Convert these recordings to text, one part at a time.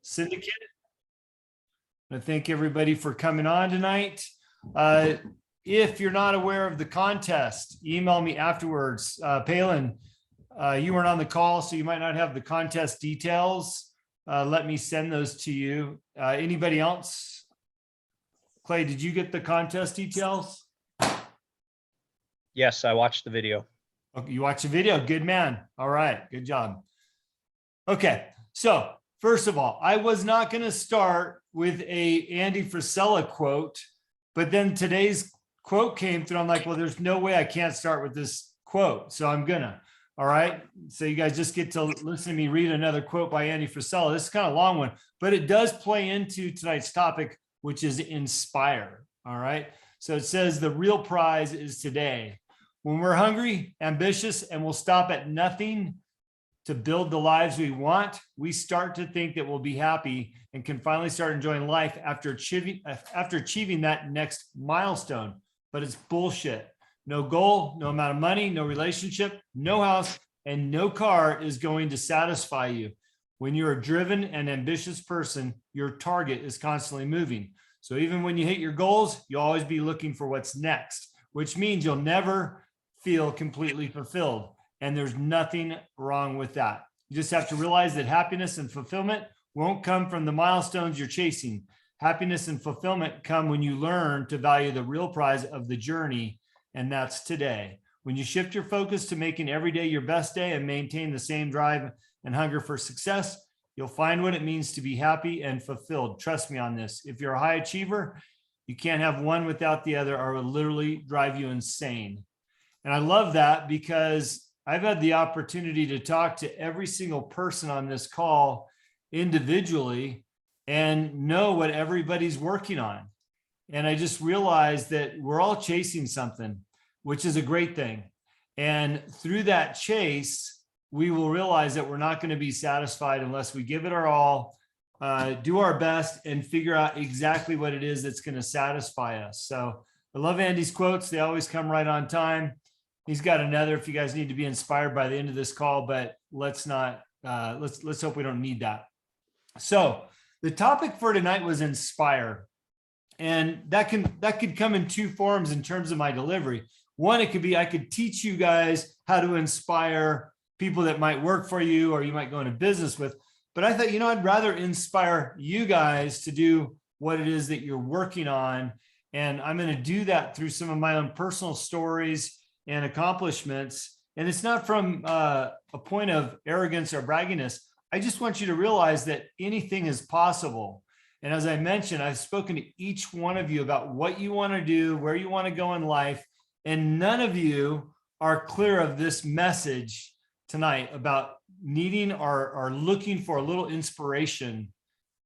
Syndicate. I thank everybody for coming on tonight. If you're not aware of the contest, email me afterwards. Palin, you weren't on the call, so you might not have the contest details. Let me send those to you. Anybody else? Clay, did you get the contest details? Yes, I watched the video. Okay, you watched the video. Good man. All right, good job. Okay, so first of all, I was not going to start with a Andy Frisella quote, but then today's quote came through. I'm like, well, there's no way I can't start with this quote, so I'm gonna. All right, so you guys just get to listen to me read another quote by Andy Frisella. This is kind of a long one, but it does play into tonight's topic, which is inspire. All right, so it says the real prize is today. When we're hungry, ambitious, and we'll stop at nothing to build the lives we want, we start to think that we'll be happy and can finally start enjoying life after achieving that next milestone. But it's bullshit. No goal, no amount of money, no relationship, no house, and no car is going to satisfy you. When you're a driven and ambitious person, your target is constantly moving. So even when you hit your goals, you'll always be looking for what's next, which means you'll never feel completely fulfilled. And there's nothing wrong with that. You just have to realize that happiness and fulfillment won't come from the milestones you're chasing. Happiness and fulfillment come when you learn to value the real prize of the journey, and that's today. When you shift your focus to making every day your best day and maintain the same drive and hunger for success, you'll find what it means to be happy and fulfilled. Trust me on this. If you're a high achiever, you can't have one without the other, or it will literally drive you insane. And I love that because I've had the opportunity to talk to every single person on this call individually and know what everybody's working on. And I just realized that we're all chasing something, which is a great thing. And through that chase, we will realize that we're not going to be satisfied unless we give it our all, do our best, and figure out exactly what it is that's going to satisfy us. So I love Andy's quotes. They always come right on time. He's got another if you guys need to be inspired by the end of this call, but let's not, let's hope we don't need that. So the topic for tonight was inspire. And that could come in two forms in terms of my delivery. One, it could be, I could teach you guys how to inspire people that might work for you or you might go into business with. But I thought, I'd rather inspire you guys to do what it is that you're working on. And I'm going to do that through some of my own personal stories and accomplishments. And it's not from a point of arrogance or bragginess. I just want you to realize that anything is possible. And as I mentioned, I've spoken to each one of you about what you want to do, where you want to go in life. And none of you are clear of this message tonight about needing or looking for a little inspiration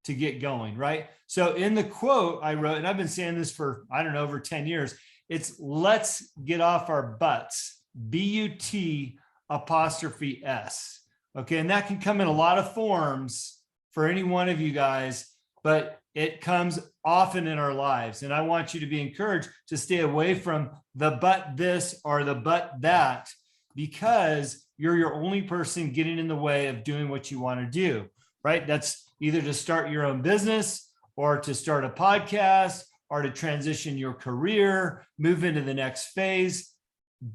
to get going, right? So in the quote I wrote, and I've been saying this for, I don't know, over 10 years, it's let's get off our butts, B-U-T apostrophe S. Okay, and that can come in a lot of forms for any one of you guys, but it comes often in our lives. And I want you to be encouraged to stay away from the but this or the but that, because you're your only person getting in the way of doing what you want to do, right? That's either to start your own business or to start a podcast or to transition your career, move into the next phase.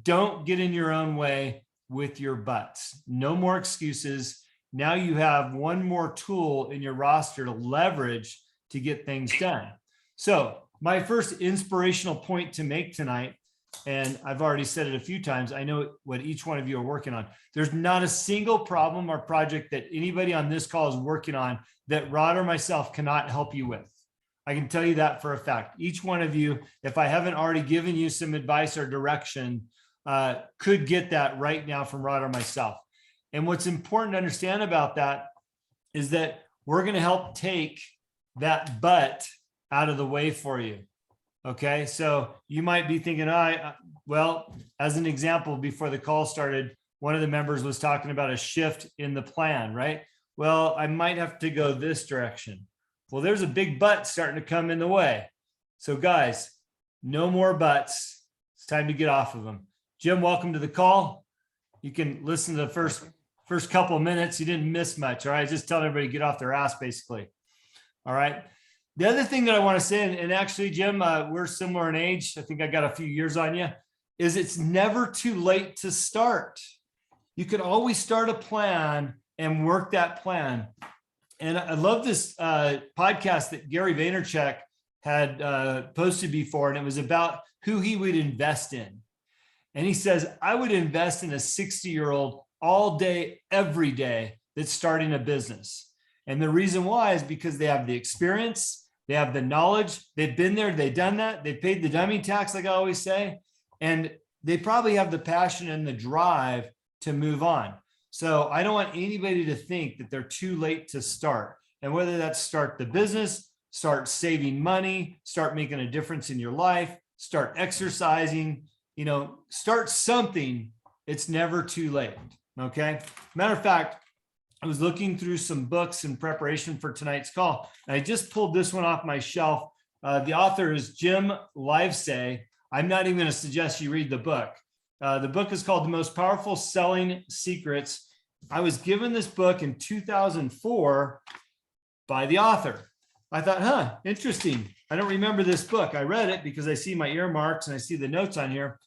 Don't get in your own way with your butts. No more excuses. Now you have one more tool in your roster to leverage to get things done. So my first inspirational point to make tonight, and I've already said it a few times, I know what each one of you are working on. There's not a single problem or project that anybody on this call is working on that Rod or myself cannot help you with. I can tell you that for a fact. Each one of you, if I haven't already given you some advice or direction, could get that right now from Rod or myself. And what's important to understand about that is that we're going to help take that but out of the way for you. Okay. So you might be thinking, well, as an example, before the call started, one of the members was talking about a shift in the plan, right? Well, I might have to go this direction. Well, there's a big but starting to come in the way. So guys, no more buts. It's time to get off of them. Jim, welcome to the call. You can listen to the first couple of minutes. You didn't miss much. All right. Just telling everybody to get off their ass, basically. All right. The other thing that I want to say, and actually, Jim, we're similar in age. I think I got a few years on you, is it's never too late to start. You can always start a plan and work that plan. And I love this podcast that Gary Vaynerchuk had posted before, and it was about who he would invest in. And he says, I would invest in a 60-year-old all day, every day that's starting a business. And the reason why is because they have the experience, they have the knowledge, they've been there, they've done that, they paid the dummy tax, like I always say, and they probably have the passion and the drive to move on. So I don't want anybody to think that they're too late to start. And whether that's start the business, start saving money, start making a difference in your life, start exercising, start something, it's never too late. Okay. Matter of fact, I was looking through some books in preparation for tonight's call, and I just pulled this one off my shelf. The author is Jim Livesay. I'm not even going to suggest you read the book. The book is called The Most Powerful Selling Secrets. I was given this book in 2004 by the author. I thought, interesting. I don't remember this book. I read it because I see my earmarks and I see the notes on here.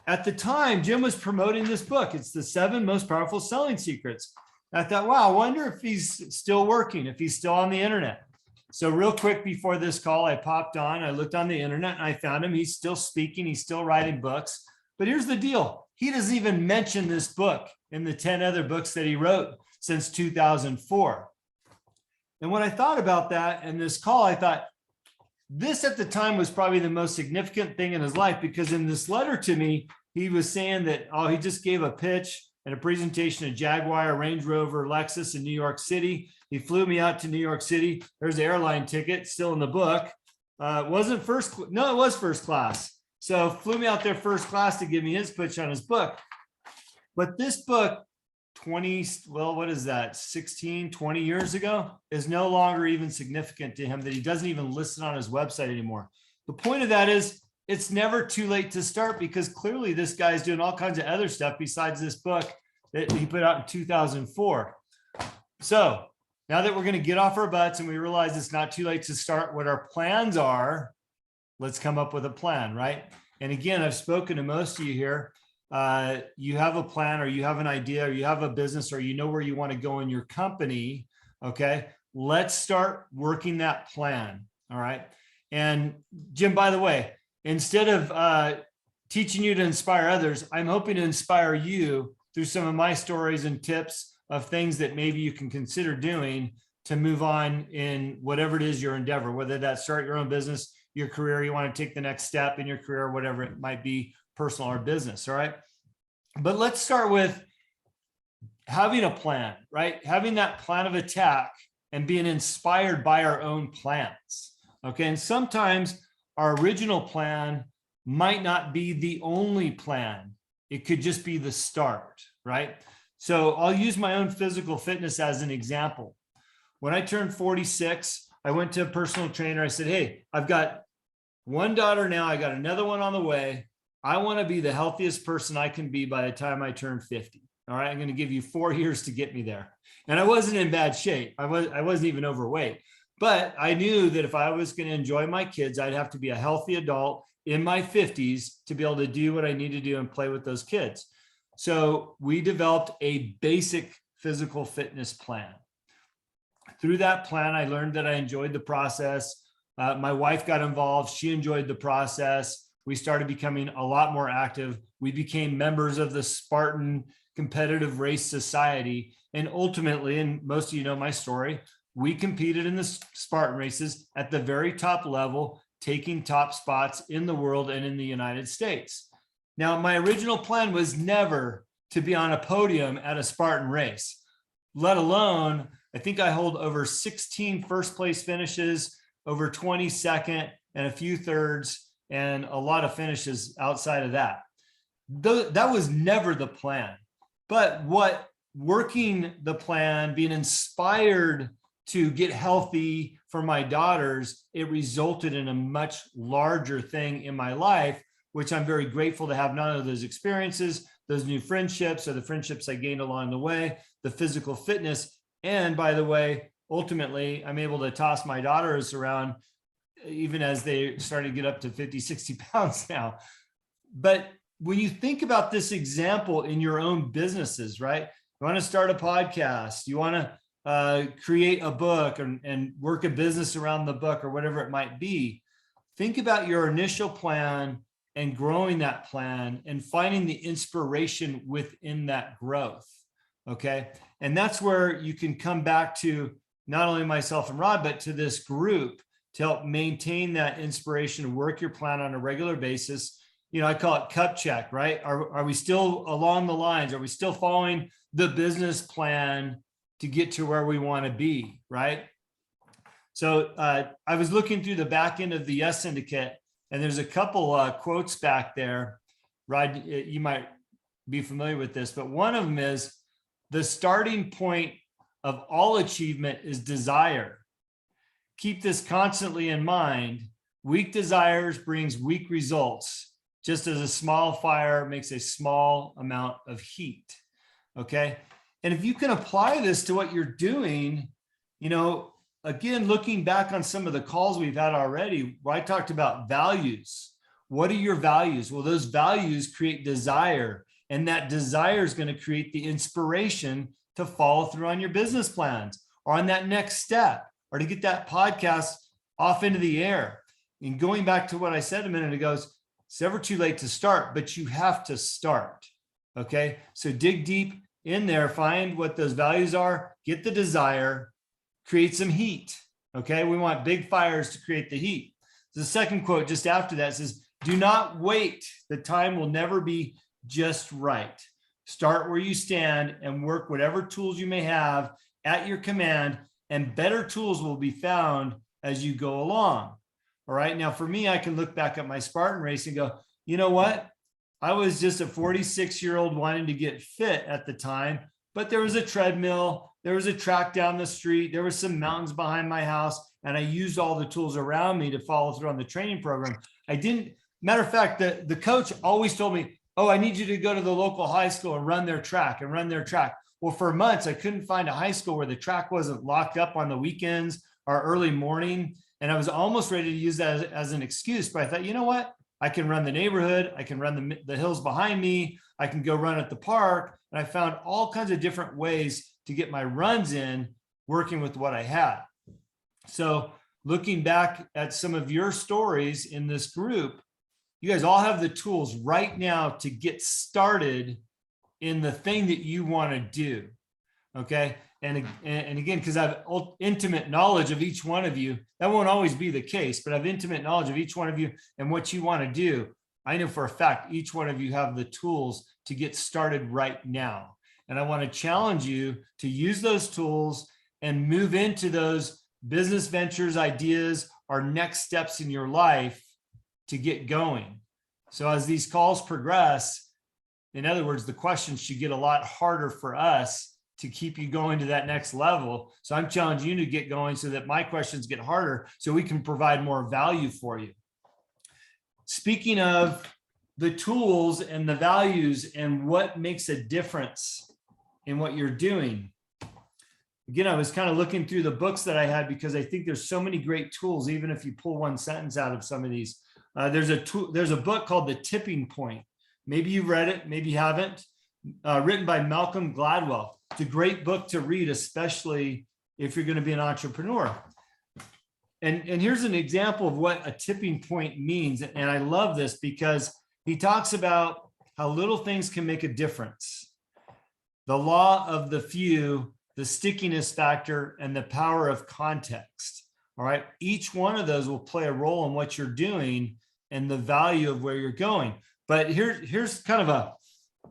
At the time, Jim was promoting this book. It's the 7 Most Powerful Selling Secrets. I thought, wow, I wonder if he's still working, if he's still on the internet. So real quick before this call, I popped on, I looked on the internet and I found him. He's still speaking. He's still writing books. But here's the deal. He doesn't even mention this book in the 10 other books that he wrote since 2004. And when I thought about that in this call, I thought this at the time was probably the most significant thing in his life, because in this letter to me, he was saying that, he just gave a pitch and a presentation of Jaguar, Range Rover, Lexus in New York City. He flew me out to New York City. There's the airline ticket still in the book. It wasn't first. No, it was first class. So flew me out there first class to give me his pitch on his book. But this book, 16, 20 years ago, is no longer even significant to him, that he doesn't even list it on his website anymore. The point of that is, it's never too late to start, because clearly this guy is doing all kinds of other stuff besides this book that he put out in 2004. So now that we're going to get off our butts and we realize it's not too late to start what our plans are, let's come up with a plan, right? And again, I've spoken to most of you here. You have a plan, or you have an idea, or you have a business, or you know where you want to go in your company. Okay, let's start working that plan. All right. And Jim, by the way, instead of teaching you to inspire others, I'm hoping to inspire you through some of my stories and tips of things that maybe you can consider doing to move on in whatever it is your endeavor, whether that's start your own business, your career, you want to take the next step in your career, whatever it might be, personal or business. All right. But let's start with having a plan, right? Having that plan of attack and being inspired by our own plans. Okay. And sometimes our original plan might not be the only plan. It could just be the start, right? So I'll use my own physical fitness as an example. When I turned 46, I went to a personal trainer. I said, hey, I've got one daughter now. I got another one on the way. I want to be the healthiest person I can be by the time I turn 50. All right. I'm going to give you 4 years to get me there. And I wasn't in bad shape. I wasn't even overweight. But I knew that if I was going to enjoy my kids, I'd have to be a healthy adult in my 50s to be able to do what I need to do and play with those kids. So we developed a basic physical fitness plan. Through that plan, I learned that I enjoyed the process. My wife got involved. She enjoyed the process. We started becoming a lot more active. We became members of the Spartan Competitive Race Society. And ultimately, and most of you know my story, we competed in the Spartan races at the very top level, taking top spots in the world and in the United States. Now, my original plan was never to be on a podium at a Spartan race, let alone, I think I hold over 16 first place finishes, over 20 second, and a few thirds, and a lot of finishes outside of that. That was never the plan. But what working the plan, being inspired to get healthy for my daughters, it resulted in a much larger thing in my life, which I'm very grateful to have none of those experiences, those new friendships, or the friendships I gained along the way, the physical fitness. And by the way, ultimately I'm able to toss my daughters around even as they started to get up to 50, 60 pounds now. But when you think about this example in your own businesses, right? You want to start a podcast, you want to create a book and work a business around the book or whatever it might be. Think about your initial plan and growing that plan and finding the inspiration within that growth. Okay. And that's where you can come back to not only myself and Rod, but to this group to help maintain that inspiration and work your plan on a regular basis. You know, I call it cup check, right? Are we still along the lines? Are we still following the business plan to get to where we want to be, right? So I was looking through the back end of the Y.E.S Syndicate, and there's a couple quotes back there. Rod, you might be familiar with this, but one of them is the starting point of all achievement is desire. Keep this constantly in mind. Weak desires brings weak results, just as a small fire makes a small amount of heat. Okay. And if you can apply this to what you're doing, you know, again, looking back on some of the calls we've had already, where I talked about values. What are your values? Well, those values create desire, and that desire is going to create the inspiration to follow through on your business plans or on that next step, or to get that podcast off into the air. And going back to what I said a minute ago, it's never too late to start, but you have to start. Okay. So dig deep in there, find what those values are, get the desire, create some heat. Okay. We want big fires to create the heat. The second quote just after that says, do not wait. The time will never be just right. Start where you stand and work whatever tools you may have at your command, and better tools will be found as you go along. All right. Now, for me, I can look back at my Spartan race and go, you know what? I was just a 46-year-old wanting to get fit at the time, but there was a treadmill, there was a track down the street, there was some mountains behind my house, and I used all the tools around me to follow through on the training program. Matter of fact, the coach always told me, oh, I need you to go to the local high school and run their track. Well, for months, I couldn't find a high school where the track wasn't locked up on the weekends or early morning. And I was almost ready to use that as an excuse, but I thought, you know what? I can run the neighborhood. I can run the hills behind me. I can go run at the park. And I found all kinds of different ways to get my runs in working with what I had. So looking back at some of your stories in this group, you guys all have the tools right now to get started in the thing that you want to do. Okay. And again, because I have intimate knowledge of each one of you, that won't always be the case, but I have intimate knowledge of each one of you and what you want to do. I know for a fact, each one of you have the tools to get started right now. And I want to challenge you to use those tools and move into those business ventures, ideas, or next steps in your life to get going. So as these calls progress, in other words, the questions should get a lot harder for us to keep you going to that next level. So I'm challenging you to get going so that my questions get harder so we can provide more value for you. Speaking of the tools and the values and what makes a difference in what you're doing. Again, I was kind of looking through the books that I had because I think there's so many great tools, even if you pull one sentence out of some of these. There's a book called The Tipping Point. Maybe you've read it, maybe you haven't. Written by Malcolm Gladwell. It's a great book to read, especially if you're going to be an entrepreneur. And here's an example of what a tipping point means. And I love this because he talks about how little things can make a difference. The law of the few, the stickiness factor, and the power of context. All right. Each one of those will play a role in what you're doing and the value of where you're going. But here's kind of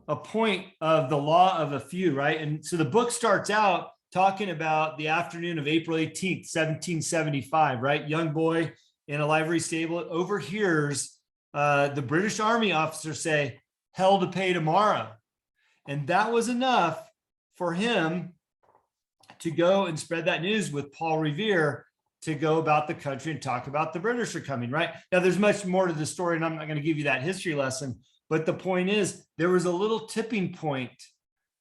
a point of the law of a few, right? And so the book starts out talking about the afternoon of April 18th, 1775, right? Young boy in a livery stable overhears the British Army officer say, hell to pay tomorrow. And that was enough for him to go and spread that news with Paul Revere to go about the country and talk about the British are coming, right? Now, there's much more to the story, and I'm not going to give you that history lesson. But the point is, there was a little tipping point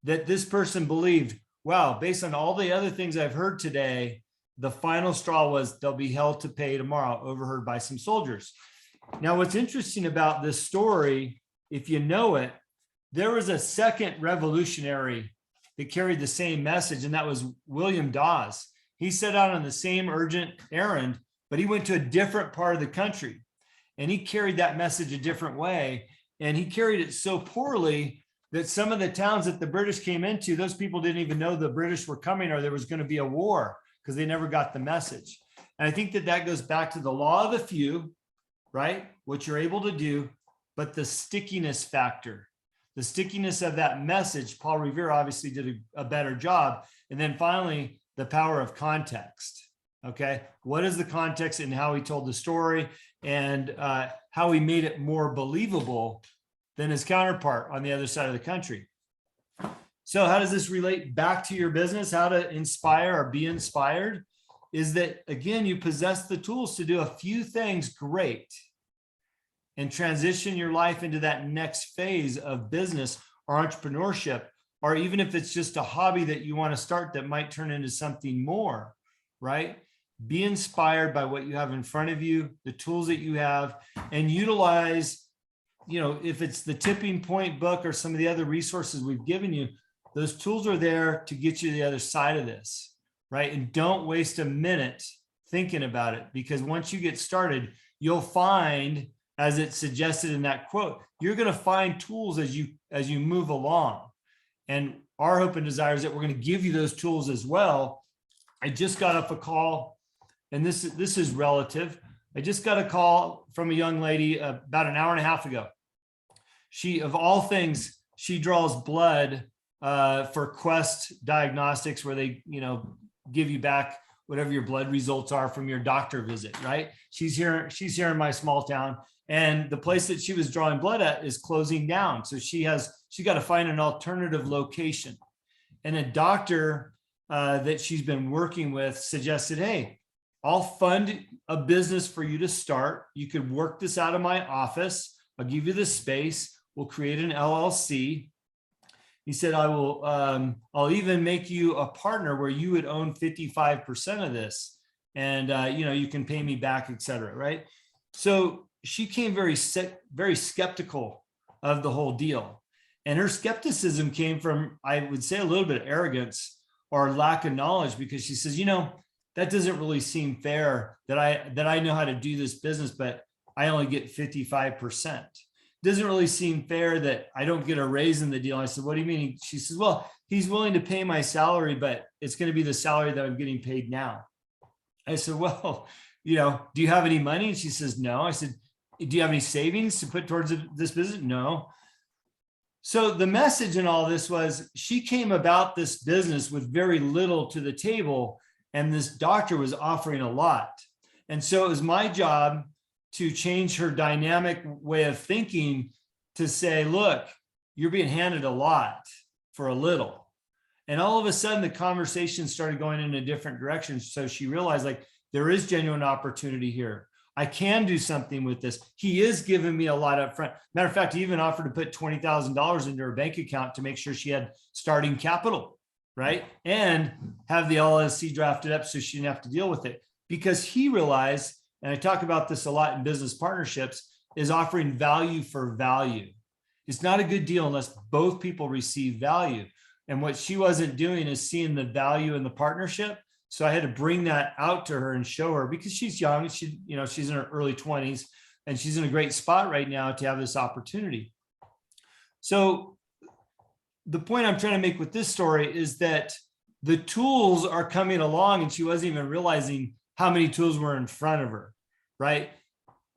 that this person believed, wow, based on all the other things I've heard today, the final straw was they'll be held to pay tomorrow, overheard by some soldiers. Now, what's interesting about this story, if you know it, there was a second revolutionary that carried the same message, and that was William Dawes. He set out on the same urgent errand, but he went to a different part of the country, and he carried that message a different way. And he carried it so poorly that some of the towns that the British came into, those people didn't even know the British were coming or there was going to be a war because they never got the message. And I think that that goes back to the law of the few, right? What you're able to do, but the stickiness factor, the stickiness of that message. Paul Revere obviously did a better job. And then finally, the power of context. Okay. What is the context and how he told the story and how he made it more believable than his counterpart on the other side of the country. So how does this relate back to your business? How to inspire or be inspired is that, again, you possess the tools to do a few things great and transition your life into that next phase of business or entrepreneurship, or even if it's just a hobby that you want to start that might turn into something more, right? Be inspired by what you have in front of you, the tools that you have, and utilize, if it's the Tipping Point book or some of the other resources we've given you, those tools are there to get you to the other side of this, right? And don't waste a minute thinking about it, because once you get started, you'll find, as it's suggested in that quote, you're going to find tools as you move along. And our hope and desire is that we're going to give you those tools as well. I just got off a call, and this is relative. I just got a call from a young lady about an hour and a half ago. She, of all things, she draws blood for Quest Diagnostics, where they, give you back whatever your blood results are from your doctor visit, right? She's here in my small town, and the place that she was drawing blood at is closing down. So she got to find an alternative location. And a doctor that she's been working with suggested, hey, I'll fund a business for you to start. You could work this out of my office. I'll give you the space. We'll create an LLC. He said, I'll even make you a partner where you would own 55% of this. And, you can pay me back, et cetera. Right. So she came very skeptical of the whole deal. And her skepticism came from, I would say, a little bit of arrogance or lack of knowledge, because she says, that doesn't really seem fair that I know how to do this business, but I only get 55%. Doesn't really seem fair that I don't get a raise in the deal. I said, what do you mean? She says, well, he's willing to pay my salary, but it's going to be the salary that I'm getting paid now. I said, well, do you have any money? And she says, no. I said, do you have any savings to put towards this business? No. So the message in all this was she came about this business with very little to the table, and this doctor was offering a lot. And so it was my job to change her dynamic way of thinking to say, look, you're being handed a lot for a little. And all of a sudden the conversation started going in a different direction. So she realized, like, there is genuine opportunity here. I can do something with this. He is giving me a lot up front. Matter of fact, he even offered to put $20,000 into her bank account to make sure she had starting capital, right? And have the LLC drafted up so she didn't have to deal with it. Because he realized, and I talk about this a lot in business partnerships, is offering value for value. It's not a good deal unless both people receive value. And what she wasn't doing is seeing the value in the partnership. So I had to bring that out to her and show her, because she's young, she's in her early 20s, and she's in a great spot right now to have this opportunity. So the point I'm trying to make with this story is that the tools are coming along, and she wasn't even realizing how many tools were in front of her, right?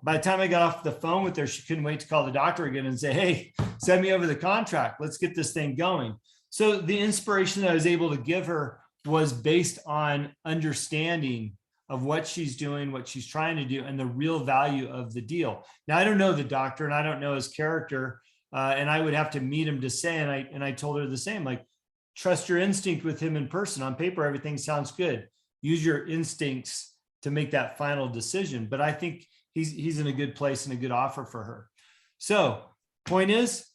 By the time I got off the phone with her, she couldn't wait to call the doctor again and say, hey, send me over the contract. Let's get this thing going. So the inspiration that I was able to give her was based on understanding of what she's doing, what she's trying to do, and the real value of the deal. Now, I don't know the doctor, and I don't know his character, and I would have to meet him to say, and I told her the same, like, trust your instinct with him in person. On paper, everything sounds good. Use your instincts to make that final decision. But I think he's in a good place and a good offer for her. So point is,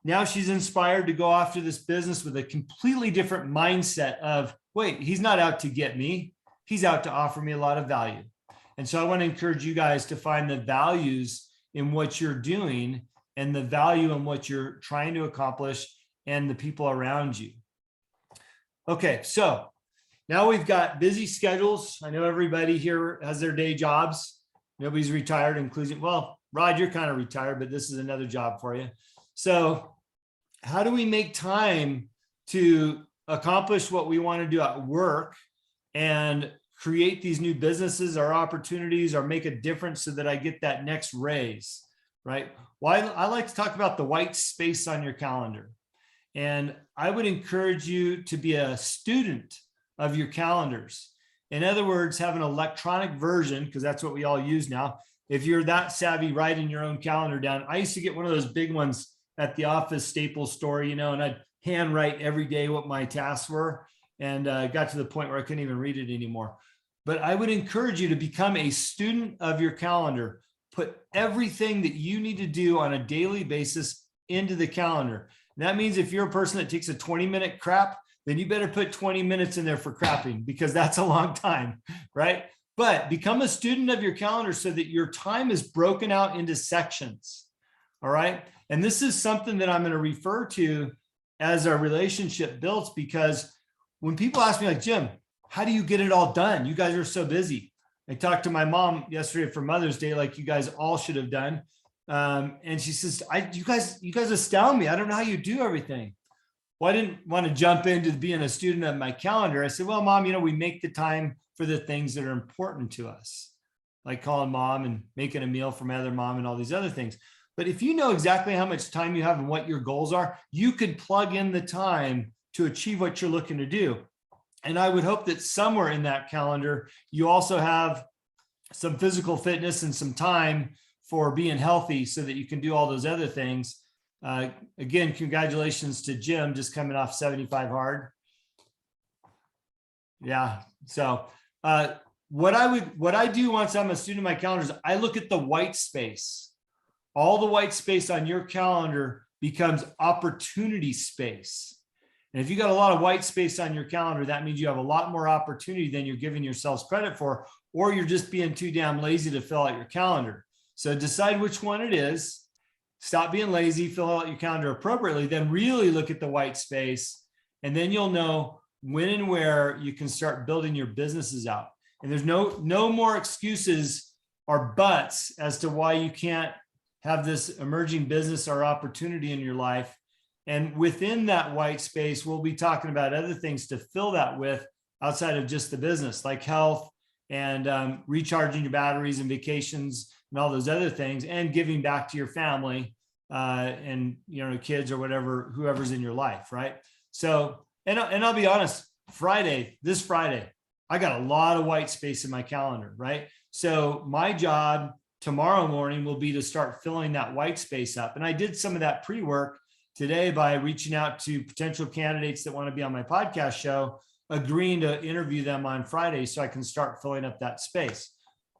now she's inspired to go after this business with a completely different mindset of, wait, he's not out to get me. he's out to offer me a lot of value. And so I want to encourage you guys to find the values in what you're doing and the value in what you're trying to accomplish and the people around you. Okay, so now we've got busy schedules. I know everybody here has their day jobs. Nobody's retired, including, well, Rod, you're kind of retired, but this is another job for you. So how do we make time to accomplish what we want to do at work and create these new businesses or opportunities or make a difference so that I get that next raise, right? Well, I like to talk about the white space on your calendar. And I would encourage you to be a student of your calendars. In other words, have an electronic version, because that's what we all use now. If you're that savvy, writing your own calendar down. I used to get one of those big ones at the office Staples store, and I'd handwrite every day what my tasks were, and got to the point where I couldn't even read it anymore. But I would encourage you to become a student of your calendar. Put everything that you need to do on a daily basis into the calendar. And that means if you're a person that takes a 20-minute crap, then you better put 20 minutes in there for crapping, because that's a long time, right? But become a student of your calendar so that your time is broken out into sections, all right? And this is something that I'm going to refer to as our relationship builds, because when people ask me like, Jim, how do you get it all done? You guys are so busy. I talked to my mom yesterday for Mother's Day, like you guys all should have done. And she says, you guys astound me. I don't know how you do everything. Well, I didn't want to jump into being a student of my calendar. I said, well, Mom, we make the time for the things that are important to us, like calling Mom and making a meal for my other mom and all these other things. But if you know exactly how much time you have and what your goals are, you could plug in the time to achieve what you're looking to do. And I would hope that somewhere in that calendar, you also have some physical fitness and some time for being healthy so that you can do all those other things. Again, congratulations to Jim, just coming off 75 hard. Yeah. So what I do once I'm a student of my calendar is I look at the white space. All the white space on your calendar becomes opportunity space. And if you got a lot of white space on your calendar, that means you have a lot more opportunity than you're giving yourselves credit for, or you're just being too damn lazy to fill out your calendar. So decide which one it is. Stop being lazy, fill out your calendar appropriately, then really look at the white space. And then you'll know when and where you can start building your businesses out. And there's no more excuses or buts as to why you can't have this emerging business or opportunity in your life. And within that white space, we'll be talking about other things to fill that with outside of just the business, like health and recharging your batteries and vacations and all those other things, and giving back to your family and kids or whatever, whoever's in your life, right? So, and I'll be honest, this Friday, I got a lot of white space in my calendar, right? So my job tomorrow morning will be to start filling that white space up. And I did some of that pre-work today by reaching out to potential candidates that want to be on my podcast show, agreeing to interview them on Friday so I can start filling up that space.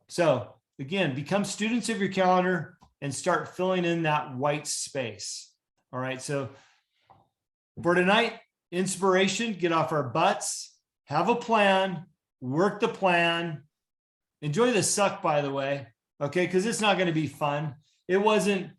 So again, become students of your calendar and start filling in that white space. All right. So for tonight, inspiration, get off our butts, have a plan, work the plan, enjoy the suck, by the way. Okay. Cause it's not going to be fun. It wasn't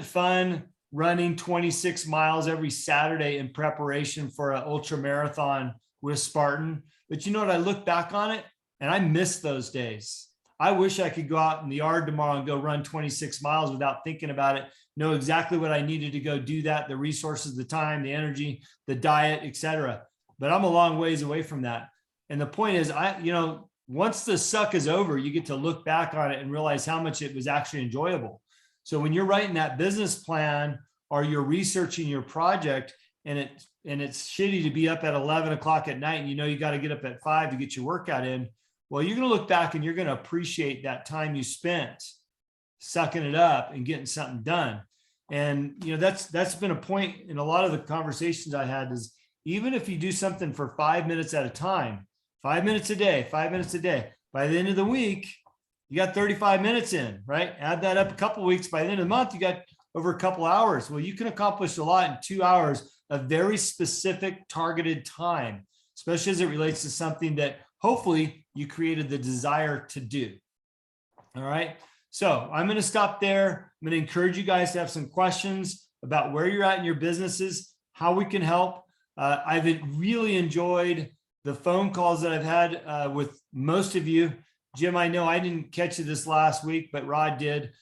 fun running 26 miles every Saturday in preparation for an ultra marathon with Spartan. But you know what? I look back on it and I miss those days. I wish I could go out in the yard tomorrow and go run 26 miles without thinking about it, know exactly what I needed to go do that, the resources, the time, the energy, the diet, etc. But I'm a long ways away from that. And the point is, once the suck is over, you get to look back on it and realize how much it was actually enjoyable. So when you're writing that business plan or you're researching your project and it's shitty to be up at 11 o'clock at night and you got to get up at 5 to get your workout in, well, you're going to look back and you're going to appreciate that time you spent sucking it up and getting something done. And that's been a point in a lot of the conversations I had, is even if you do something for 5 minutes at a time, 5 minutes a day, by the end of the week, you got 35 minutes in, right? Add that up a couple of weeks. By the end of the month, you got over a couple hours. Well, you can accomplish a lot in 2 hours of very specific targeted time, especially as it relates to something that hopefully you created the desire to do. All right. So I'm going to stop there. I'm going to encourage you guys to have some questions about where you're at in your businesses, how we can help. I've really enjoyed the phone calls that I've had with most of you. Jim, I know I didn't catch you this last week, but Rod did,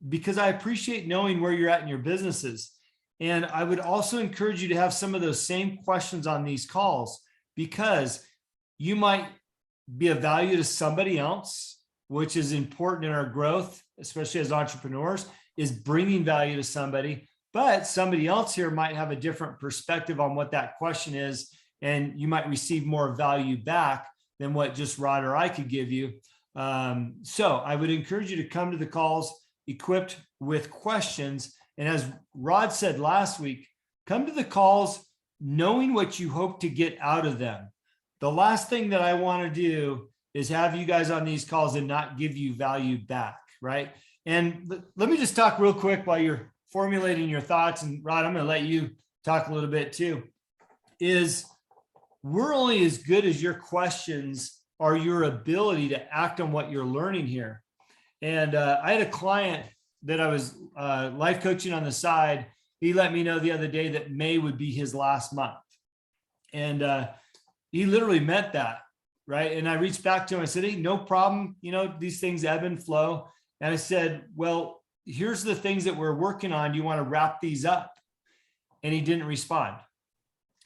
because I appreciate knowing where you're at in your businesses. And I would also encourage you to have some of those same questions on these calls, because you might be of value to somebody else, which is important in our growth, especially as entrepreneurs, is bringing value to somebody. But somebody else here might have a different perspective on what that question is, and you might receive more value back than what just Rod or I could give you. So I would encourage you to come to the calls equipped with questions. And as Rod said last week, come to the calls knowing what you hope to get out of them. The last thing that I want to do is have you guys on these calls and not give you value back, right? And let me just talk real quick while you're formulating your thoughts. And Rod, I'm going to let you talk a little bit too. Is we're only as good as your questions are your ability to act on what you're learning here. And I had a client that I was life coaching on the side. He let me know the other day that May would be his last month. And he literally meant that, right? And I reached back to him. I said, hey, no problem. You know, these things ebb and flow. And I said, well, here's the things that we're working on. Do you want to wrap these up? And he didn't respond.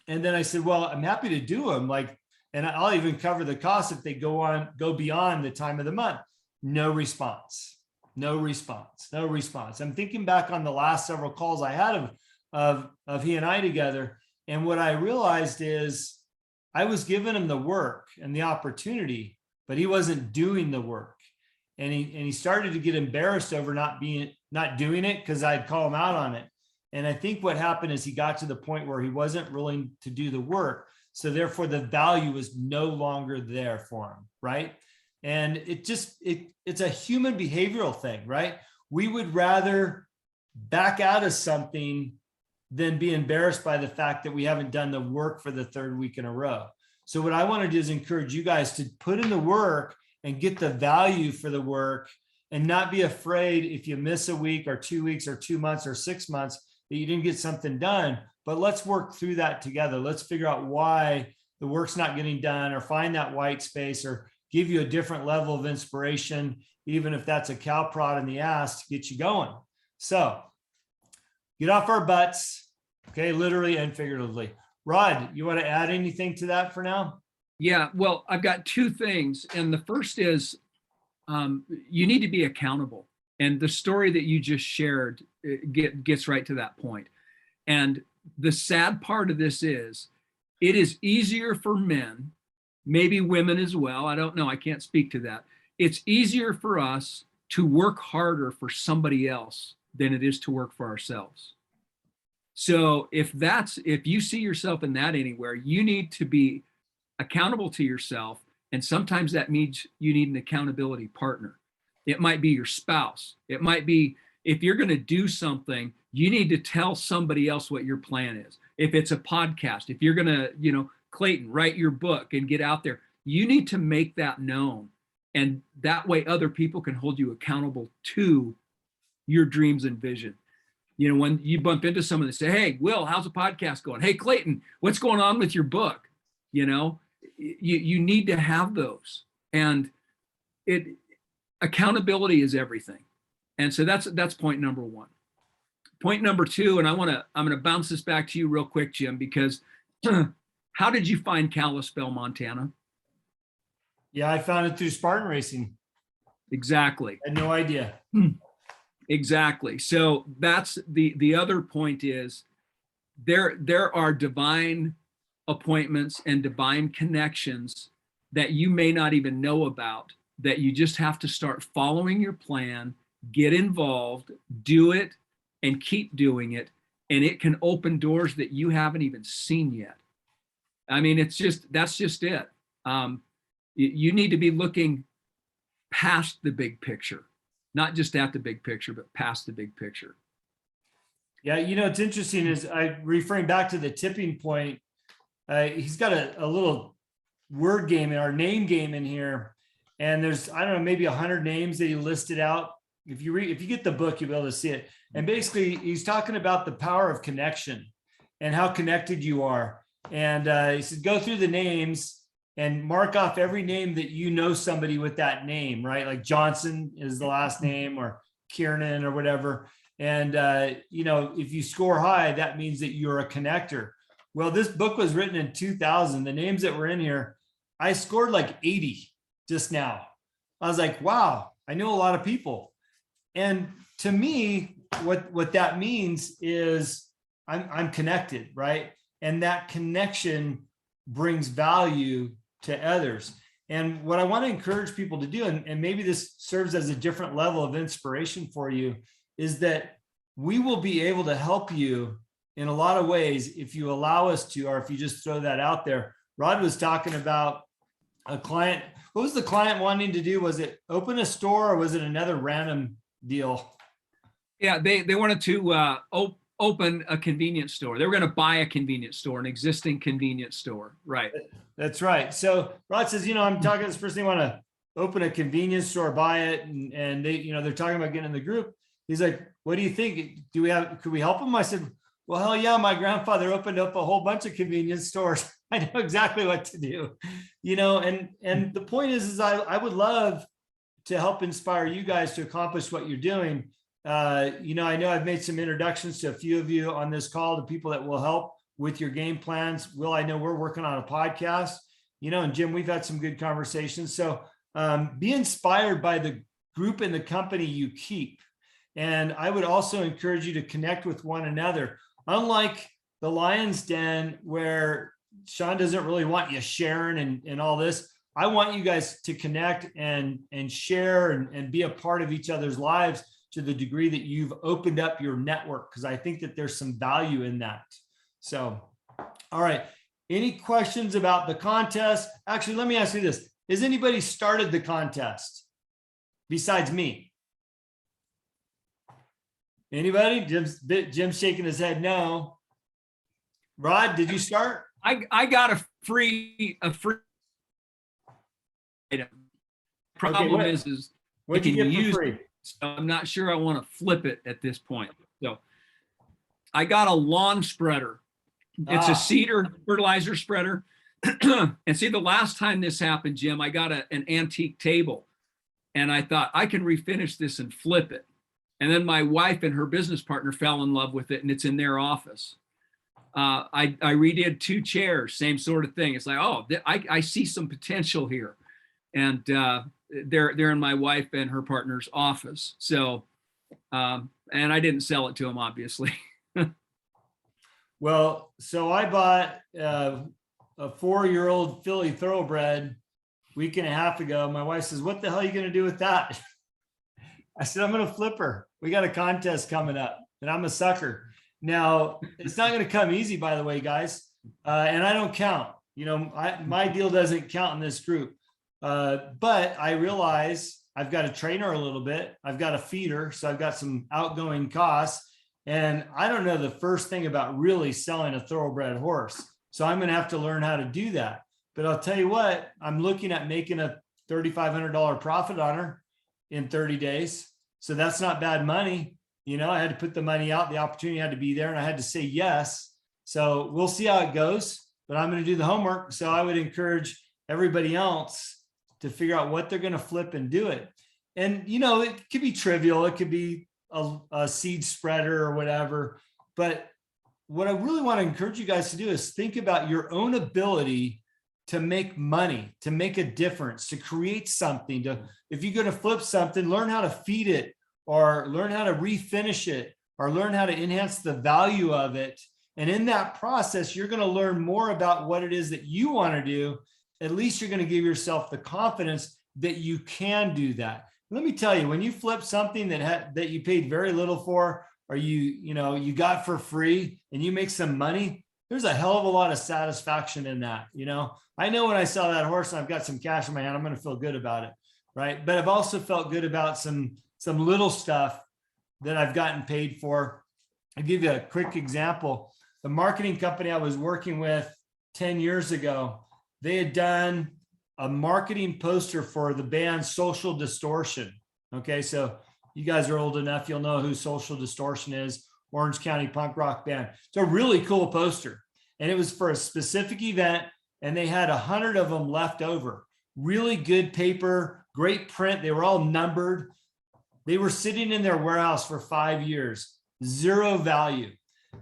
And then I said, well, I'm happy to do them. Like, and I'll even cover the cost if they go beyond the time of the month. No response, no response, no response. I'm thinking back on the last several calls I had of he and I together. And what I realized is I was giving him the work and the opportunity, but he wasn't doing the work. And he started to get embarrassed over not doing it, because I'd call him out on it. And I think what happened is he got to the point where he wasn't willing to do the work. So therefore the value was no longer there for him, right? And it's a human behavioral thing, right? We would rather back out of something than be embarrassed by the fact that we haven't done the work for the third week in a row. So what I want to do is encourage you guys to put in the work and get the value for the work, and not be afraid if you miss a week or 2 weeks or 2 months or 6 months that you didn't get something done. But let's work through that together. Let's figure out why the work's not getting done, or find that white space, or give you a different level of inspiration, even if that's a cow prod in the ass to get you going. So get off our butts, okay, literally and figuratively. Rod, you want to add anything to that for now? Yeah, well, I've got two things. And the first is you need to be accountable. And the story that you just shared gets right to that point. And the sad part of this is it is easier for men, maybe women as well. I don't know. I can't speak to that. It's easier for us to work harder for somebody else than it is to work for ourselves. So if you see yourself in that anywhere, you need to be accountable to yourself. And sometimes that means you need an accountability partner. It might be your spouse. It might be, if you're going to do something, you need to tell somebody else what your plan is. If it's a podcast, if you're going to, Clayton, write your book and get out there, you need to make that known. And that way other people can hold you accountable to your dreams and vision. When you bump into someone and say, hey, Will, how's the podcast going? Hey, Clayton, what's going on with your book? You need to have those. And accountability is everything. And so that's point number one. Point number two, and I'm going to bounce this back to you real quick, Jim, because how did you find Kalispell, Montana? Yeah, I found it through Spartan racing. Exactly. I had no idea. Exactly. So that's the other point is there are divine appointments and divine connections that you may not even know about, that you just have to start following your plan, get involved, do it, and keep doing it. And it can open doors that you haven't even seen yet. I mean, that's just it. You need to be looking past the big picture, not just at the big picture, but past the big picture. Yeah, it's interesting is referring back to the tipping point. He's got a little word game and our name game in here. And there's, I don't know, maybe 100 names that he listed out. If you get the book, you'll be able to see it. And basically he's talking about the power of connection and how connected you are. And he said, go through the names and mark off every name that you know somebody with that name, right? Like Johnson is the last name, or Kiernan or whatever. And, if you score high, that means that you're a connector. Well, this book was written in 2000. The names that were in here, I scored like 80 just now. I was like, wow, I know a lot of people. And to me, what that means is I'm connected, right? And that connection brings value to others. And what I want to encourage people to do, and maybe this serves as a different level of inspiration for you, is that we will be able to help you in a lot of ways if you allow us to, or if you just throw that out there. Rod was talking about a client. What was the client wanting to do? Was it open a store, or was it another random deal? Yeah, they wanted to open a convenience store. They were going to buy a convenience store, an existing convenience store. Right. That's right. So Rod says, I'm talking to this person, they want to open a convenience store, buy it. And they, they're talking about getting in the group. He's like, what do you think? Could we help them? I said, well, hell yeah. My grandfather opened up a whole bunch of convenience stores. I know exactly what to do, and the point is I would love to help inspire you guys to accomplish what you're doing. I know I've made some introductions to a few of you on this call, to people that will help with your game plans. Will, I know we're working on a podcast, and Jim, we've had some good conversations. So be inspired by the group and the company you keep. And I would also encourage you to connect with one another. Unlike the Lion's Den, where Sean doesn't really want you sharing and all this, I want you guys to connect and share and be a part of each other's lives to the degree that you've opened up your network, because I think that there's some value in that. So, all right. Any questions about the contest? Actually, let me ask you this. Has anybody started the contest besides me? Anybody? Jim's shaking his head no. Rod, did you start? I got a free item. Problem is what did you get for free? So I'm not sure I want to flip it at this point. So I got a lawn spreader. It's a cedar fertilizer spreader. And see, the last time this happened, Jim, I got an antique table, and I thought I can refinish this and flip it. And then my wife and her business partner fell in love with it, and it's in their office. I redid 2 chairs, same sort of thing. It's like, I see some potential here. And they're in my wife and her partner's office. So, and I didn't sell it to them, obviously. Well, so I bought a 4-year-old Philly thoroughbred week and a half ago. My wife says, what the hell are you going to do with that? I said, I'm going to flip her. We got a contest coming up, and I'm a sucker. Now, it's not going to come easy, by the way, guys. And I don't count. My deal doesn't count in this group. But I realize I've got to train her a little bit. I've got to feed her. So I've got some outgoing costs. And I don't know the first thing about really selling a thoroughbred horse. So I'm going to have to learn how to do that. But I'll tell you what, I'm looking at making a $3,500 profit on her in 30 days. So that's not bad money. I had to put the money out. The opportunity had to be there, and I had to say yes. So we'll see how it goes, but I'm going to do the homework. So I would encourage everybody else to figure out what they're going to flip and do it. And, it could be trivial. It could be a seed spreader or whatever. But what I really want to encourage you guys to do is think about your own ability to make money, to make a difference, to create something. If you're going to flip something, learn how to feed it, or learn how to refinish it, or learn how to enhance the value of it. And in that process, you're going to learn more about what it is that you want to do. At least you're going to give yourself the confidence that you can do that. Let me tell you, when you flip something that you paid very little for, or you got for free, and you make some money, there's a hell of a lot of satisfaction in that. I know when I sell that horse and I've got some cash in my hand, I'm going to feel good about it, right? But I've also felt good about some little stuff that I've gotten paid for. I'll give you a quick example. The marketing company I was working with 10 years ago, they had done a marketing poster for the band Social Distortion. Okay, so you guys are old enough, you'll know who Social Distortion is, Orange County punk rock band. It's a really cool poster. And it was for a specific event, and they had 100 of them left over. Really good paper, great print. They were all numbered. They were sitting in their warehouse for 5 years, zero value.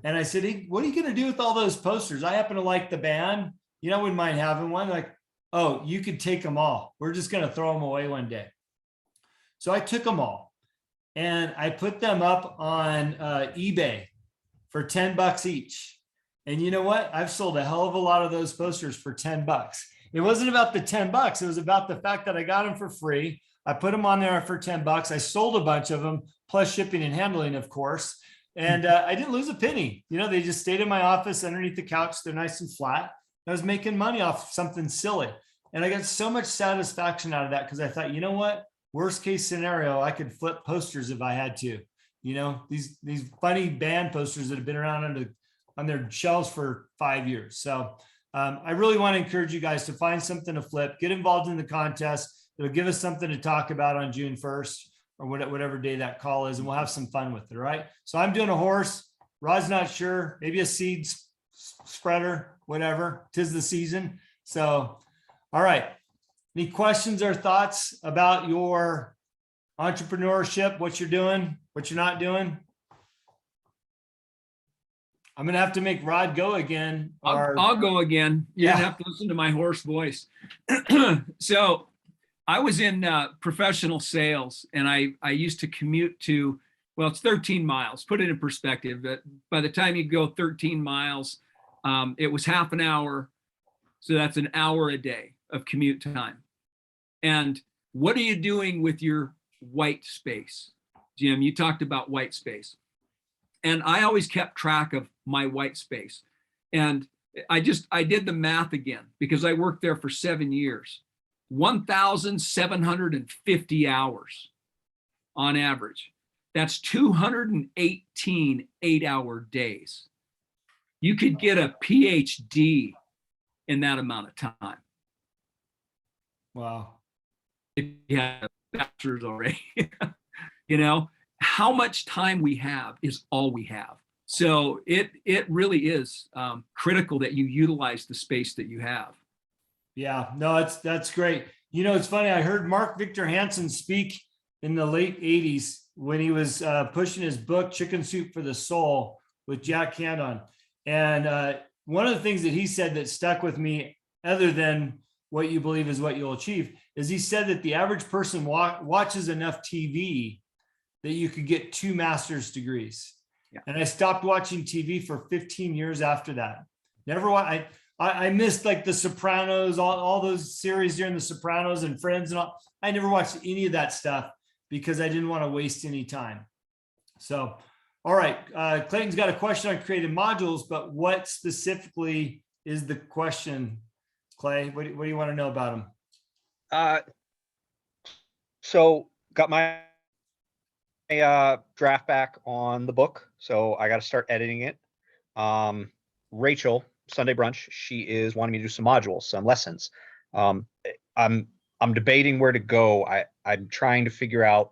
And I said, hey, what are you going to do with all those posters? I happen to like the band. You know, I wouldn't mind having one. Like, oh, you could take them all. We're just going to throw them away one day. So I took them all and I put them up on eBay for $10 each. And you know what? I've sold a hell of a lot of those posters for $10. It wasn't about the $10. It was about the fact that I got them for free. I put them on there for $10. I sold a bunch of them, plus shipping and handling, of course. And I didn't lose a penny. You know, they just stayed in my office underneath the couch. They're nice and flat. I was making money off something silly. And I got so much satisfaction out of that because I thought, you know what? Worst case scenario, I could flip posters if I had to. You know, these funny band posters that have been around on their shelves for 5 years. So I really want to encourage you guys to find something to flip, get involved in the contest. It'll give us something to talk about on June 1st or whatever day that call is, and we'll have some fun with it. All right. So I'm doing a horse. Rod's not sure, maybe a seed spreader, whatever. 'Tis the season. So, all right. Any questions or thoughts about your entrepreneurship, what you're doing, what you're not doing? I'm going to have to make Rod go again. I'll go again. You didn't have to listen to my hoarse voice. So I was in professional sales, and I used to commute to, well, it's 13 miles. Put it in perspective. But by the time you go 13 miles, it was half an hour. So that's an hour a day of commute time. And what are you doing with your white space? Jim, you talked about white space. And I always kept track of my white space. And I did the math again because I worked there for 7 years. 1,750 hours on average. That's 218 8-hour days. You could get a PhD in that amount of time. Wow. If you have a bachelor's already. You know, how much time we have is all we have. So it really is critical that you utilize the space that you have. Yeah, no, that's great. You know, it's funny. I heard Mark Victor Hansen speak in the late 80s when he was pushing his book, Chicken Soup for the Soul, with Jack Candon. And one of the things that he said that stuck with me, other than what you believe is what you'll achieve, is he said that the average person watches enough TV that you could get 2 master's degrees. Yeah. And I stopped watching TV for 15 years after that. Never watched. I missed like The Sopranos, all those series during The Sopranos and Friends and all. I never watched any of that stuff because I didn't want to waste any time. So, all right. Clayton's got a question on creative modules, but what specifically is the question, Clay? What do you want to know about them? So got my draft back on the book. So I got to start editing it. Rachel, Sunday Brunch, she is wanting me to do some modules, some lessons. I'm debating where to go. I'm trying to figure out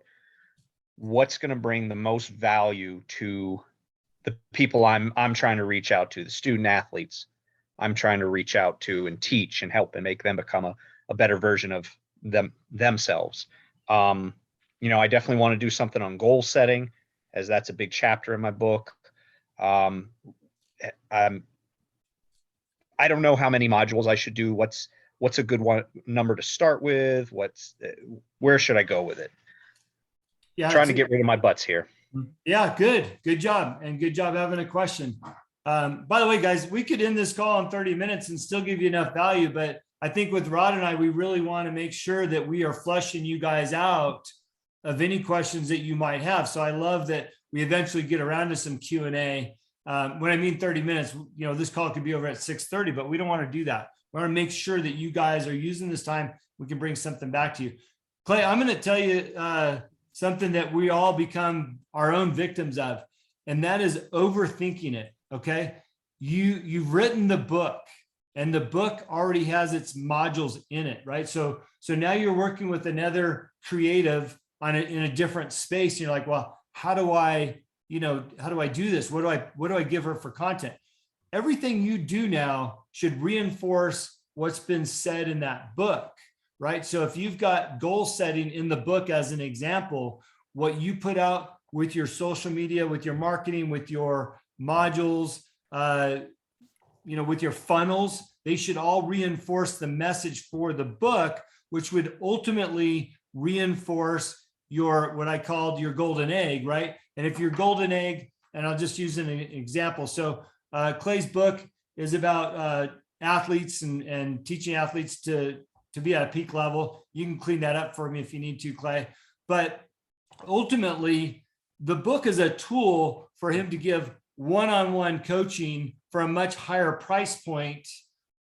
what's going to bring the most value to the people I'm trying to reach out to, the student athletes I'm trying to reach out to and teach and help and make them become a better version of themselves. You know, I definitely want to do something on goal setting, as that's a big chapter in my book. I don't know how many modules I should do. What's a good number to start with? Where should I go with it? Yeah, trying to get rid of my butts here. Yeah, good job, and good job having a question. By the way, guys, we could end this call in 30 minutes and still give you enough value, but I think with Rod and I, we really want to make sure that we are fleshing you guys out of any questions that you might have. So I love that we eventually get around to some Q&A. When I mean 30 minutes, you know, this call could be over at 6:30, but we don't want to do that. We want to make sure that you guys are using this time. We can bring something back to you. Clay, I'm going to tell you something that we all become our own victims of, and that is overthinking it. Okay. You've written the book. and the book already has its modules in it, right? So now you're working with another creative in a different space. And you're like, well, how do I do this? What do I give her for content? Everything you do now should reinforce what's been said in that book, right? So if you've got goal setting in the book as an example, what you put out with your social media, with your marketing, with your modules, with your funnels, they should all reinforce the message for the book, which would ultimately reinforce your, what I called your golden egg, right? And if your golden egg, and I'll just use an example. So Clay's book is about athletes and teaching athletes to be at a peak level. You can clean that up for me if you need to, Clay. But ultimately, the book is a tool for him to give one-on-one coaching for a much higher price point,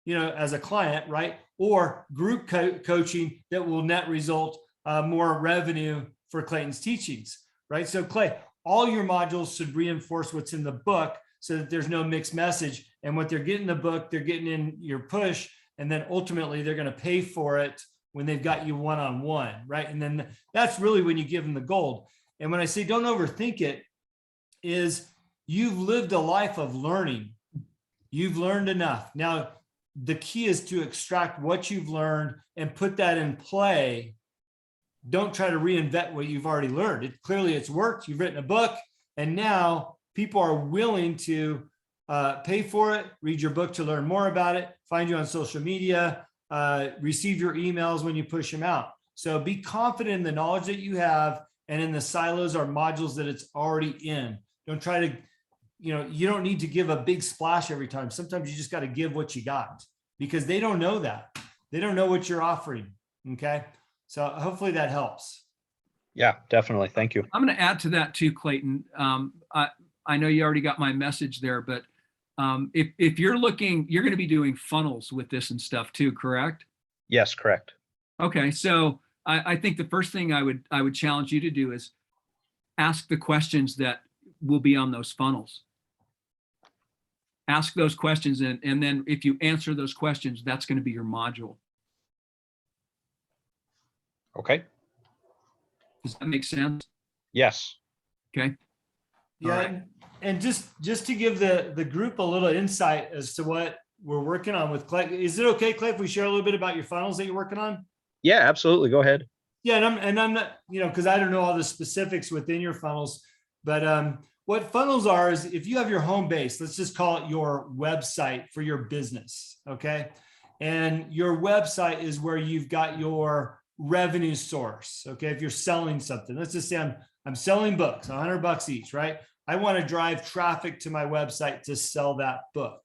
as a client, right? Or group coaching that will net result more revenue for Clayton's teachings, right? So Clay, all your modules should reinforce what's in the book so that there's no mixed message. And what they're getting in the book, they're getting in your push, and then ultimately they're going to pay for it when they've got you one-on-one, right? And then that's really when you give them the gold. And when I say don't overthink it, is you've lived a life of learning. You've learned enough. Now, the key is to extract what you've learned and put that in play. Don't try to reinvent what you've already learned. Clearly it's worked. You've written a book, and now people are willing to pay for it, read your book to learn more about it, find you on social media, receive your emails when you push them out. So be confident in the knowledge that you have and in the silos or modules that it's already in. Don't try to, you don't need to give a big splash every time. Sometimes you just got to give what you got, because they don't know that. They don't know what you're offering. Okay. So hopefully that helps. Yeah, definitely. Thank you. I'm going to add to that too, Clayton. I know you already got my message there, but if you're looking, you're going to be doing funnels with this and stuff too, correct? Yes, correct. Okay. So I think the first thing I would challenge you to do is ask the questions that will be on those funnels. Ask those questions, and then if you answer those questions, that's going to be your module. Okay. Does that make sense? Yes. Okay. Yeah. Right. And just to give the group a little insight as to what we're working on with Clay. Is it okay, Clay, if we share a little bit about your funnels that you're working on? Yeah, absolutely. Go ahead. Yeah. And I'm not, because I don't know all the specifics within your funnels, but what funnels are is if you have your home base, let's just call it your website for your business. Okay. And your website is where you've got your revenue source. Okay. If you're selling something, let's just say I'm selling books, $100 each, right? I want to drive traffic to my website to sell that book.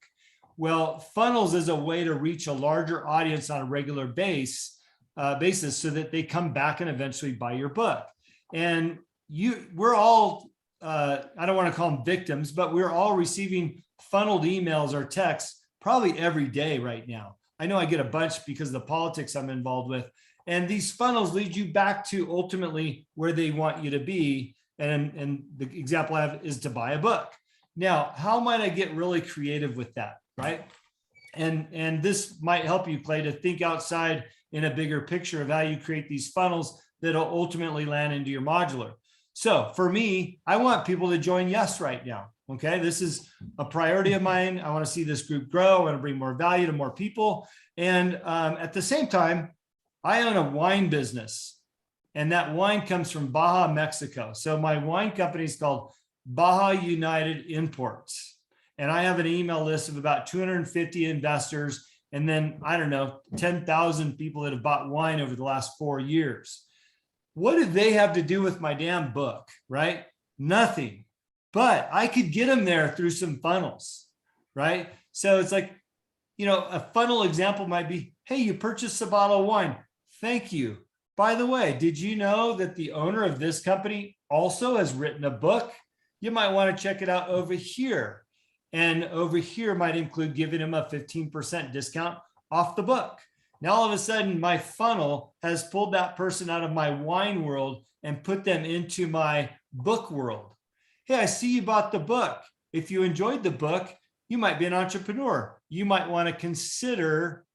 Well, funnels is a way to reach a larger audience on a regular basis so that they come back and eventually buy your book. And we're all, I don't want to call them victims, but we're all receiving funneled emails or texts probably every day right now. I know I get a bunch because of the politics I'm involved with. And these funnels lead you back to ultimately where they want you to be. And the example I have is to buy a book. Now, how might I get really creative with that, right? And this might help you, Clay, to think outside in a bigger picture of how you create these funnels that'll ultimately land into your modular. So for me, I want people to join Y.E.S right now. Okay. This is a priority of mine. I want to see this group grow. I want to bring more value to more people. And at the same time, I own a wine business, and that wine comes from Baja, Mexico. So my wine company is called Baja United Imports. And I have an email list of about 250 investors. And then, I don't know, 10,000 people that have bought wine over the last 4 years. What do they have to do with my damn book, right? Nothing. But I could get them there through some funnels, right? So it's like, a funnel example might be, hey, you purchased a bottle of wine. Thank you. By the way, did you know that the owner of this company also has written a book? You might want to check it out over here. And over here might include giving him a 15% discount off the book. Now, all of a sudden, my funnel has pulled that person out of my wine world and put them into my book world. Hey, I see you bought the book. If you enjoyed the book, you might be an entrepreneur. you might want to consider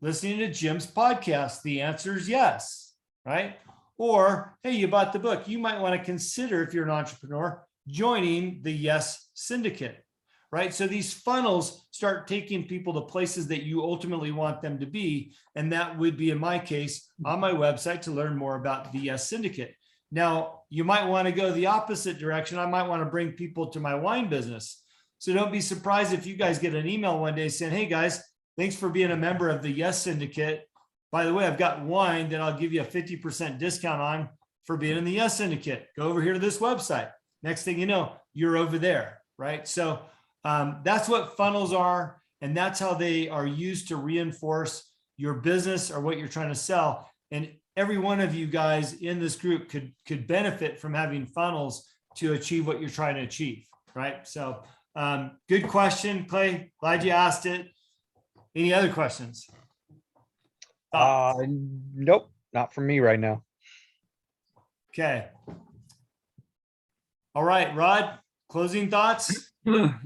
listening to Jim's podcast. The answer is yes, right? Or, hey, you bought the book. You might want to consider, if you're an entrepreneur, joining the Y.E.S Syndicate, right? So these funnels start taking people to places that you ultimately want them to be. And that would be, in my case, on my website to learn more about the Y.E.S Syndicate. Now, you might want to go the opposite direction. I might want to bring people to my wine business. So don't be surprised if you guys get an email one day saying, hey guys, thanks for being a member of the Y.E.S Syndicate. By the way, I've got wine that I'll give you a 50% discount on for being in the Y.E.S Syndicate. Go over here to this website. Next thing you know, you're over there, right? So that's what funnels are. And that's how they are used to reinforce your business or what you're trying to sell. And every one of you guys in this group could benefit from having funnels to achieve what you're trying to achieve, right? So good question, Clay. Glad you asked it. Any other questions? Nope, not from me right now. Okay. All right, Rod, closing thoughts?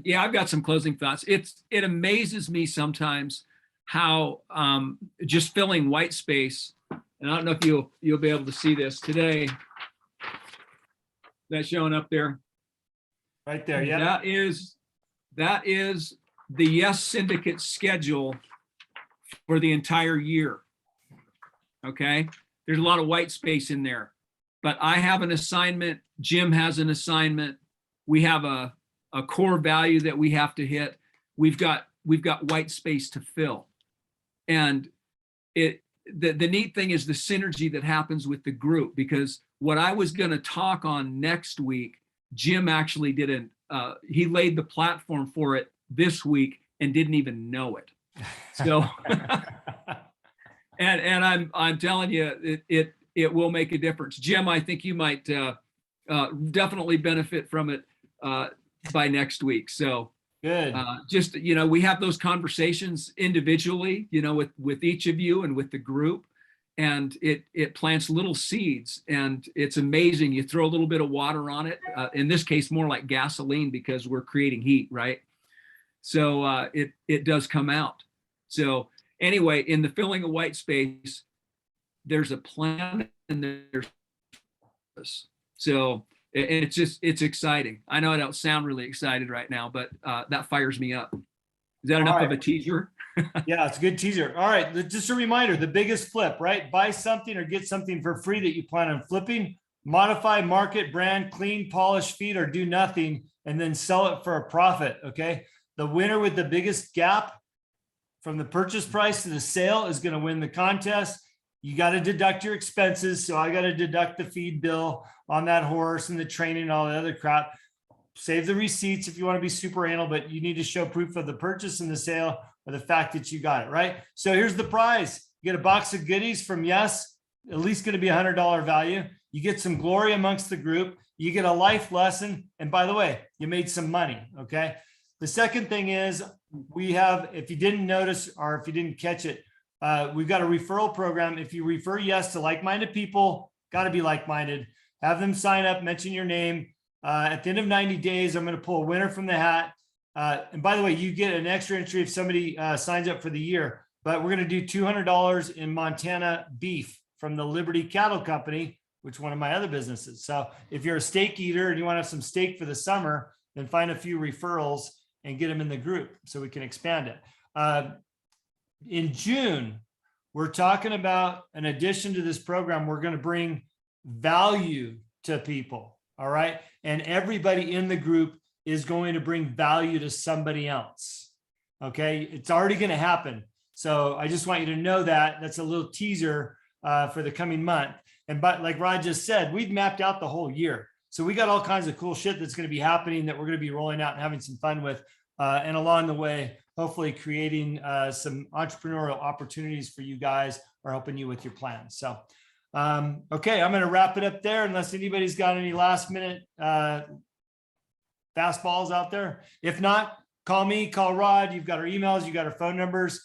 Yeah, I've got some closing thoughts. It amazes me sometimes how just filling white space, and I don't know if you'll be able to see this today. That's showing up there. Right there, yeah. That is the Y.E.S Syndicate schedule for the entire year. Okay, there's a lot of white space in there, but I have an assignment. Jim has an assignment. We have a core value that we have to hit. We've got white space to fill, and the neat thing is the synergy that happens with the group, because what I was going to talk on next week, Jim actually he laid the platform for it this week and didn't even know it. So, and I'm telling you, it will make a difference. Jim, I think you might definitely benefit from it by next week. So Good. just, we have those conversations individually, with each of you and with the group, and it plants little seeds, and it's amazing. You throw a little bit of water on it. In this case, more like gasoline, because we're creating heat, right? So it does come out. So anyway, in the filling of white space, there's a plan and there's so, and it's exciting. I know I don't sound really excited right now, but that fires me up. Is that enough of a teaser? Yeah, it's a good teaser. All right, just a reminder, the biggest flip, right? Buy something or get something for free that you plan on flipping, modify, market, brand, clean, polish, feed, or do nothing, and then sell it for a profit, okay? The winner with the biggest gap from the purchase price to the sale is going to win the contest. You got to deduct your expenses. So I got to deduct the feed bill on that horse and the training and all the other crap. Save the receipts if you want to be super anal, but you need to show proof of the purchase and the sale or the fact that you got it, right? So here's the prize. You get a box of goodies from Y.E.S, at least going to be $100 value. You get some glory amongst the group. You get a life lesson. And by the way, you made some money, okay? The second thing is we have, if you didn't notice or if you didn't catch it, we've got a referral program. If you refer Y.E.S to like-minded people, got to be like-minded, have them sign up, mention your name. At the end of 90 days, I'm going to pull a winner from the hat. And by the way, you get an extra entry if somebody signs up for the year, but we're going to do $200 in Montana beef from the Liberty Cattle Company, which is one of my other businesses. So if you're a steak eater and you want to have some steak for the summer, then find a few referrals and get them in the group so we can expand it. In June, we're talking about an addition to this program. We're going to bring value to people. All right. And everybody in the group is going to bring value to somebody else. Okay. It's already going to happen. So I just want you to know that that's a little teaser for the coming month. And but like Rod just said, we've mapped out the whole year. So we got all kinds of cool shit that's going to be happening that we're going to be rolling out and having some fun with. And along the way, hopefully creating some entrepreneurial opportunities for you guys or helping you with your plans. So, okay, I'm going to wrap it up there unless anybody's got any last minute fastballs out there. If not, call me, call Rod. You've got our emails, you got our phone numbers.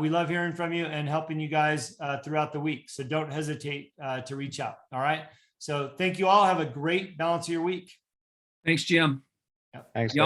We love hearing from you and helping you guys throughout the week. So don't hesitate to reach out. All right. So thank you all. Have a great balance of your week. Thanks, Jim. Thanks.